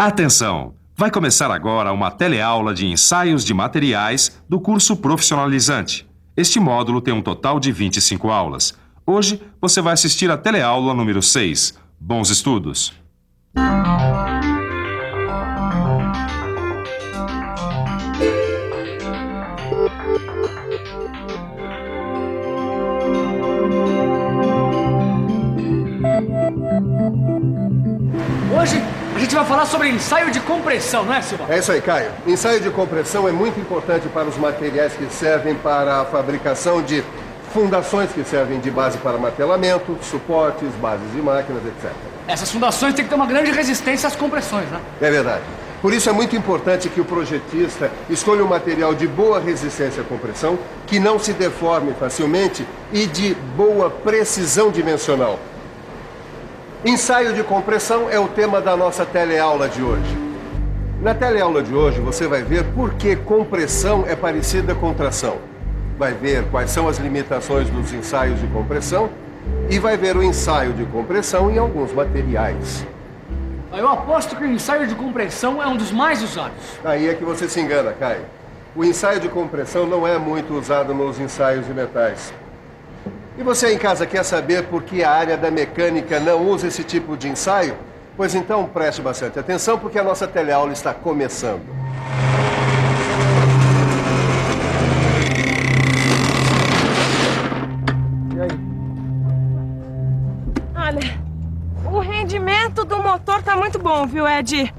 Atenção! Vai começar agora uma teleaula de ensaios de materiais do curso profissionalizante. Este módulo tem um total de 25 aulas. Hoje você vai assistir a teleaula número 6. Bons estudos! Hoje a gente vai falar sobre ensaio de compressão, não é, Silva? É isso aí, Caio. Ensaio de compressão é muito importante para os materiais que servem para a fabricação de fundações que servem de base para martelamento, suportes, bases de máquinas, etc. Essas fundações têm que ter uma grande resistência às compressões, né? É verdade. Por isso é muito importante que o projetista escolha um material de boa resistência à compressão, que não se deforme facilmente e de boa precisão dimensional. Ensaio de compressão é o tema da nossa teleaula de hoje. Na teleaula de hoje você vai ver por que compressão é parecida com tração. Vai ver quais são as limitações dos ensaios de compressão e vai ver o ensaio de compressão em alguns materiais. Eu aposto que o ensaio de compressão é um dos mais usados. Aí é que você se engana, Caio. O ensaio de compressão não é muito usado nos ensaios de metais. E você em casa quer saber por que a área da mecânica não usa esse tipo de ensaio? Pois então preste bastante atenção porque a nossa teleaula está começando. E aí? Olha, o rendimento do motor tá muito bom, viu, Ed?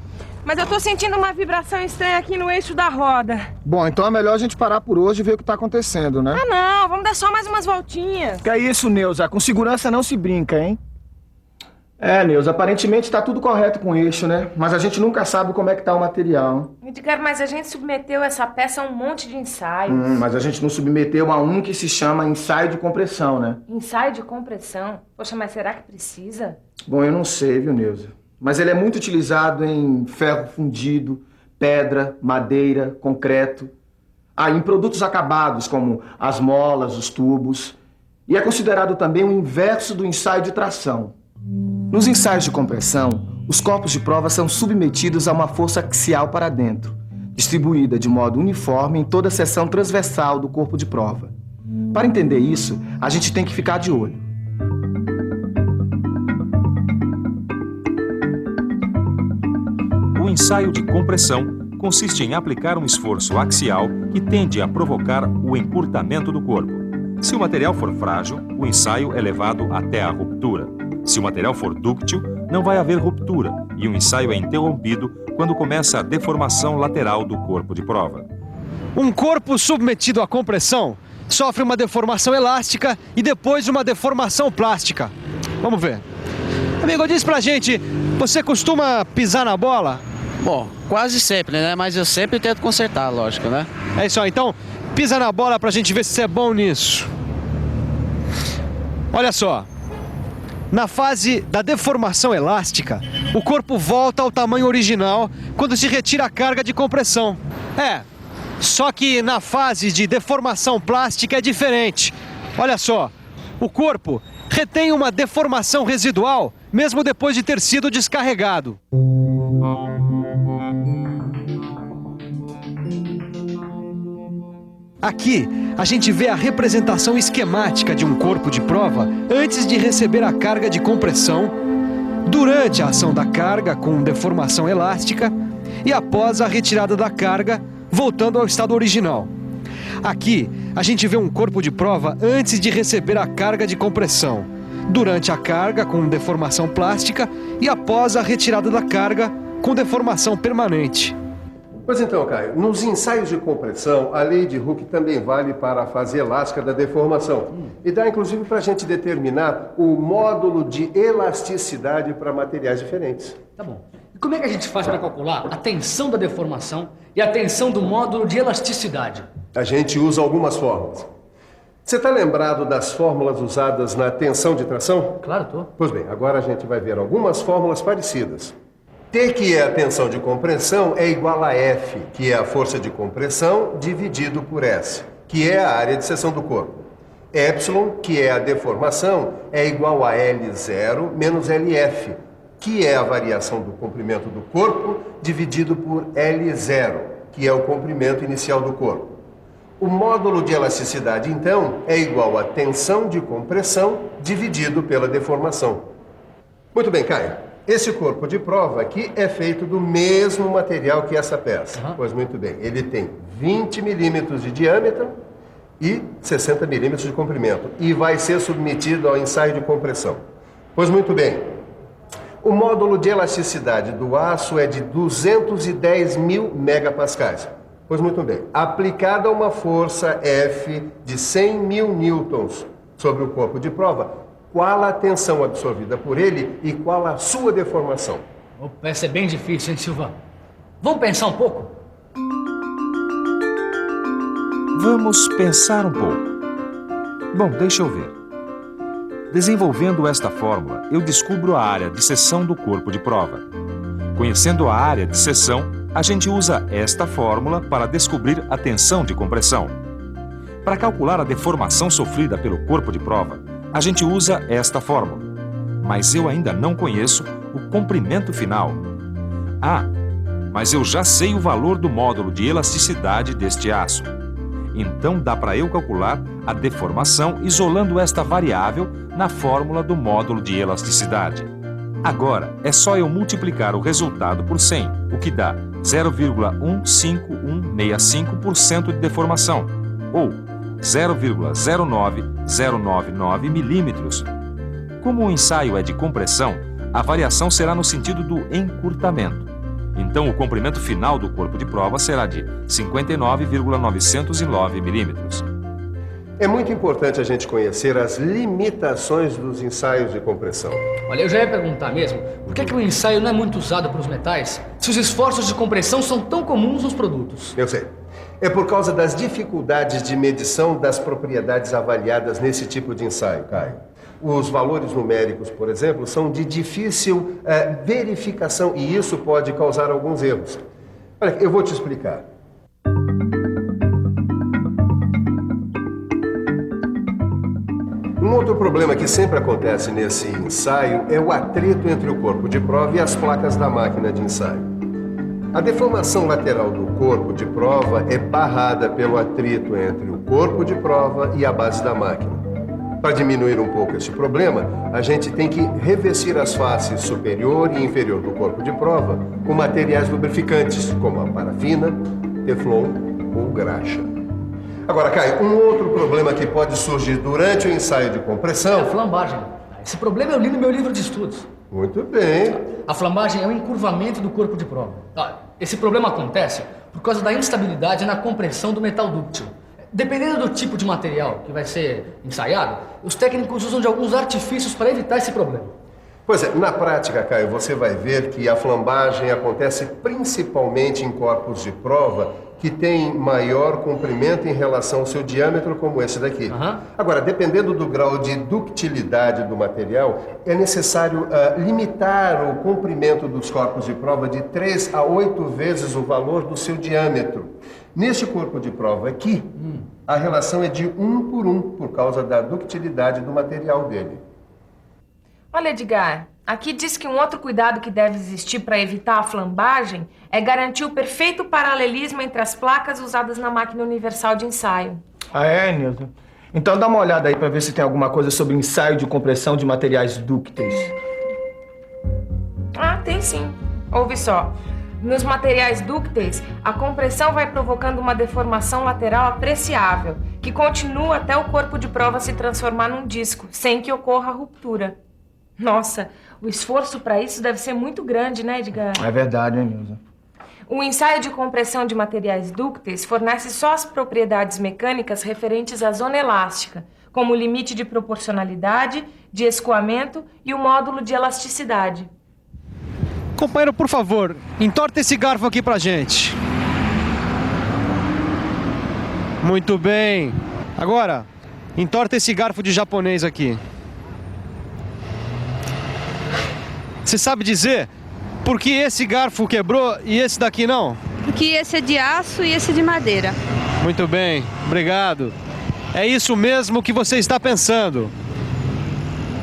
Mas eu tô sentindo uma vibração estranha aqui no eixo da roda. Bom, então é melhor a gente parar por hoje e ver o que tá acontecendo, né? Ah, não, vamos dar só mais umas voltinhas. Que é isso, Neuza? Com segurança não se brinca, hein? É, Neuza, aparentemente tá tudo correto com o eixo, né? Mas a gente nunca sabe como é que tá o material. Edgar, mas a gente submeteu essa peça a um monte de ensaios. Mas a gente não submeteu a um que se chama ensaio de compressão, né? Ensaio de compressão? Poxa, mas será que precisa? Bom, eu não sei, viu, Neuza? Mas ele é muito utilizado em ferro fundido, pedra, madeira, concreto. Em produtos acabados, como as molas, os tubos. E é considerado também o inverso do ensaio de tração. Nos ensaios de compressão, os corpos de prova são submetidos a uma força axial para dentro, distribuída de modo uniforme em toda a seção transversal do corpo de prova. Para entender isso, a gente tem que ficar de olho. O ensaio de compressão consiste em aplicar um esforço axial que tende a provocar o encurtamento do corpo. Se o material for frágil, o ensaio é levado até a ruptura. Se o material for dúctil, não vai haver ruptura e o ensaio é interrompido quando começa a deformação lateral do corpo de prova. Um corpo submetido à compressão sofre uma deformação elástica e depois uma deformação plástica. Vamos ver. Amigo, diz pra gente, você costuma pisar na bola? Bom, quase sempre, né? Mas eu sempre tento consertar, lógico, né? É isso aí, então pisa na bola pra gente ver se você é bom nisso. Olha só. Na fase da deformação elástica, o corpo volta ao tamanho original quando se retira a carga de compressão. Só que na fase de deformação plástica é diferente. Olha só, o corpo retém uma deformação residual mesmo depois de ter sido descarregado. Aqui, a gente vê a representação esquemática de um corpo de prova antes de receber a carga de compressão, durante a ação da carga com deformação elástica e após a retirada da carga, voltando ao estado original. Aqui, a gente vê um corpo de prova antes de receber a carga de compressão, durante a carga com deformação plástica e após a retirada da carga com deformação permanente. Pois então, Caio, nos ensaios de compressão, a lei de Hooke também vale para a fase elástica da deformação. E dá, inclusive, para a gente determinar o módulo de elasticidade para materiais diferentes. Tá bom. E como é que a gente faz para calcular a tensão da deformação e a tensão do módulo de elasticidade? A gente usa algumas fórmulas. Você está lembrado das fórmulas usadas na tensão de tração? Claro, tô. Pois bem, agora a gente vai ver algumas fórmulas parecidas. T, que é a tensão de compressão, é igual a F, que é a força de compressão, dividido por S, que é a área de seção do corpo. Epsilon, que é a deformação, é igual a L0 menos LF, que é a variação do comprimento do corpo dividido por L0, que é o comprimento inicial do corpo. O módulo de elasticidade, então, é igual a tensão de compressão dividido pela deformação. Muito bem, Caio. Esse corpo de prova aqui é feito do mesmo material que essa peça. Pois muito bem. Ele tem 20 milímetros de diâmetro e 60 milímetros de comprimento. E vai ser submetido ao ensaio de compressão. Pois muito bem. O módulo de elasticidade do aço é de 210 mil megapascais. Pois muito bem. Aplicada uma força F de 100 mil newtons sobre o corpo de prova, qual a tensão absorvida por ele e qual a sua deformação? Opa, essa é bem difícil, hein, Silva? Vamos pensar um pouco? Vamos pensar um pouco. Bom, deixa eu ver. Desenvolvendo esta fórmula, eu descubro a área de seção do corpo de prova. Conhecendo a área de seção, a gente usa esta fórmula para descobrir a tensão de compressão. Para calcular a deformação sofrida pelo corpo de prova, a gente usa esta fórmula. Mas eu ainda não conheço o comprimento final. Ah, mas eu já sei o valor do módulo de elasticidade deste aço. Então dá para eu calcular a deformação isolando esta variável na fórmula do módulo de elasticidade. Agora é só eu multiplicar o resultado por 100, o que dá 0,15165% de deformação, ou 0,09099 milímetros. Como o ensaio é de compressão, a variação será no sentido do encurtamento. Então, o comprimento final do corpo de prova será de 59,909 milímetros. É muito importante a gente conhecer as limitações dos ensaios de compressão. Olha, eu já ia perguntar mesmo, por que o ensaio não é muito usado para os metais, se os esforços de compressão são tão comuns nos produtos? Eu sei. É por causa das dificuldades de medição das propriedades avaliadas nesse tipo de ensaio, Caio. Os valores numéricos, por exemplo, são de difícil verificação e isso pode causar alguns erros. Olha, eu vou te explicar. Um outro problema que sempre acontece nesse ensaio é o atrito entre o corpo de prova e as placas da máquina de ensaio. A deformação lateral do corpo de prova é barrada pelo atrito entre o corpo de prova e a base da máquina. Para diminuir um pouco esse problema, a gente tem que revestir as faces superior e inferior do corpo de prova com materiais lubrificantes, como a parafina, teflon ou graxa. Agora, Caio, um outro problema que pode surgir durante o ensaio de compressão... É a flambagem. Esse problema eu li no meu livro de estudos. Muito bem. A flambagem é o encurvamento do corpo de prova. Esse problema acontece por causa da instabilidade na compressão do metal dúctil. Dependendo do tipo de material que vai ser ensaiado, os técnicos usam de alguns artifícios para evitar esse problema. Pois é, na prática, Caio, você vai ver que a flambagem acontece principalmente em corpos de prova que têm maior comprimento em relação ao seu diâmetro, como esse daqui. Agora, dependendo do grau de ductilidade do material, é necessário limitar o comprimento dos corpos de prova de 3 a 8 vezes o valor do seu diâmetro. Neste corpo de prova aqui, a relação é de 1 por 1, por causa da ductilidade do material dele. Olha, Edgar, aqui diz que um outro cuidado que deve existir para evitar a flambagem é garantir o perfeito paralelismo entre as placas usadas na máquina universal de ensaio. Ah, é, Nilton? Então dá uma olhada aí para ver se tem alguma coisa sobre ensaio de compressão de materiais dúcteis. Ah, tem sim. Ouve só. Nos materiais dúcteis, a compressão vai provocando uma deformação lateral apreciável, que continua até o corpo de prova se transformar num disco, sem que ocorra ruptura. Nossa, o esforço para isso deve ser muito grande, né, Edgar? É verdade, hein, Nilza? O ensaio de compressão de materiais dúcteis fornece só as propriedades mecânicas referentes à zona elástica, como o limite de proporcionalidade, de escoamento e o módulo de elasticidade. Companheiro, por favor, entorta esse garfo aqui pra gente. Muito bem. Agora, entorta esse garfo de japonês aqui. Você sabe dizer por que esse garfo quebrou e esse daqui não? Porque esse é de aço e esse é de madeira. Muito bem, obrigado. É isso mesmo que você está pensando.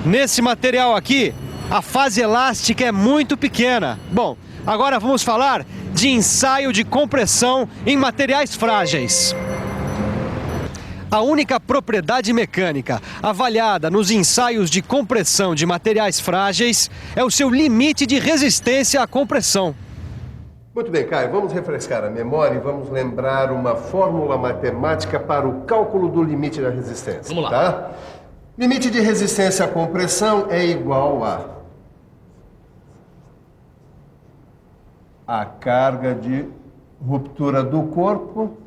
Nesse material aqui, A fase elástica é muito pequena. Bom, agora vamos falar de ensaio de compressão em materiais frágeis. A única propriedade mecânica avaliada nos ensaios de compressão de materiais frágeis é o seu limite de resistência à compressão. Muito bem, Caio, vamos refrescar a memória e vamos lembrar uma fórmula matemática para o cálculo do limite da resistência. Vamos lá. Tá? Limite de resistência à compressão é igual a carga de ruptura do corpo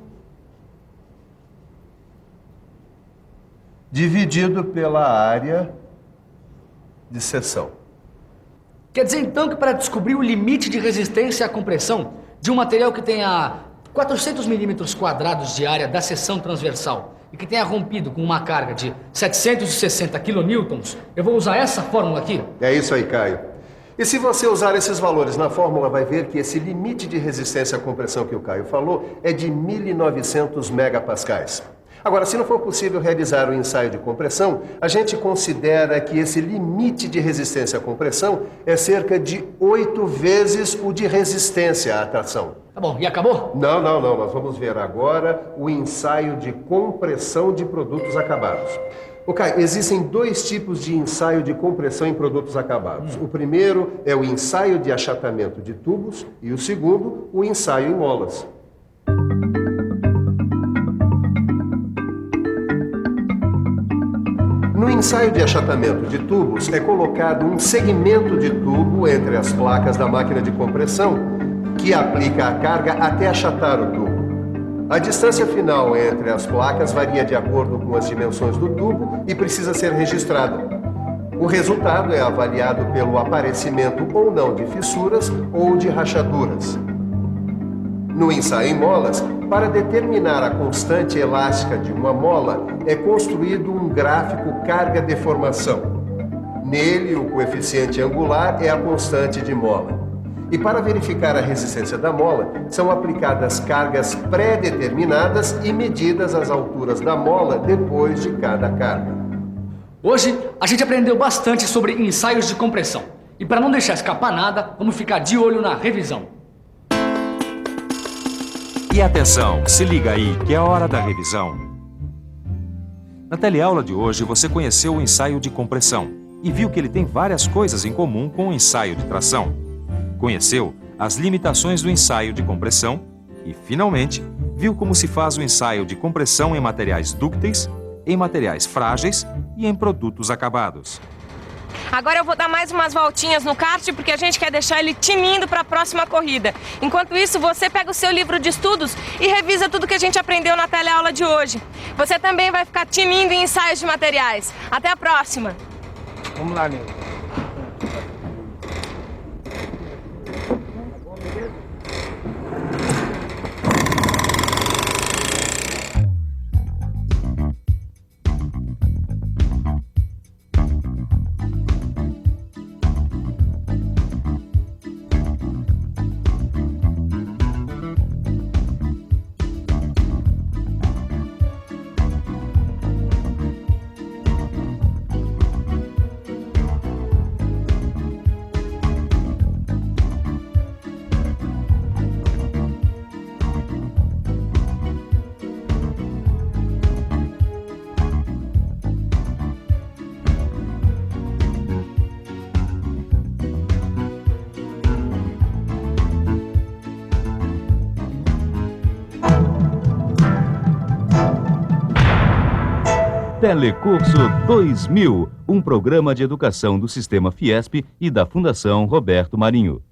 dividido pela área de seção. Quer dizer, então, que para descobrir o limite de resistência à compressão de um material que tenha 400 milímetros quadrados de área da seção transversal e que tenha rompido com uma carga de 760 kilonewtons, eu vou usar essa fórmula aqui? É isso aí, Caio. E se você usar esses valores na fórmula, vai ver que esse limite de resistência à compressão que o Caio falou é de 1.900 megapascais. Agora, se não for possível realizar o ensaio de compressão, a gente considera que esse limite de resistência à compressão é cerca de 8 vezes o de resistência à tração. Tá bom, e acabou? Não. Nós vamos ver agora o ensaio de compressão de produtos acabados. Caio, existem 2 tipos de ensaio de compressão em produtos acabados. O primeiro é o ensaio de achatamento de tubos e o segundo, o ensaio em molas. No ensaio de achatamento de tubos, é colocado um segmento de tubo entre as placas da máquina de compressão, que aplica a carga até achatar o tubo. A distância final entre as placas varia de acordo com as dimensões do tubo e precisa ser registrada. O resultado é avaliado pelo aparecimento ou não de fissuras ou de rachaduras. No ensaio em molas, para determinar a constante elástica de uma mola, é construído um gráfico carga-deformação. Nele, o coeficiente angular é a constante de mola. E para verificar a resistência da mola, são aplicadas cargas pré-determinadas e medidas as alturas da mola depois de cada carga. Hoje, a gente aprendeu bastante sobre ensaios de compressão. E para não deixar escapar nada, vamos ficar de olho na revisão. E atenção, se liga aí que é hora da revisão. Na teleaula de hoje você conheceu o ensaio de compressão e viu que ele tem várias coisas em comum com o ensaio de tração. Conheceu as limitações do ensaio de compressão e, finalmente, viu como se faz o ensaio de compressão em materiais dúcteis, em materiais frágeis e em produtos acabados. Agora eu vou dar mais umas voltinhas no kart porque a gente quer deixar ele tinindo para a próxima corrida. Enquanto isso, você pega o seu livro de estudos e revisa tudo que a gente aprendeu na teleaula de hoje. Você também vai ficar tinindo em ensaios de materiais. Até a próxima! Vamos lá, Nilson. Telecurso 2000, um programa de educação do Sistema Fiesp e da Fundação Roberto Marinho.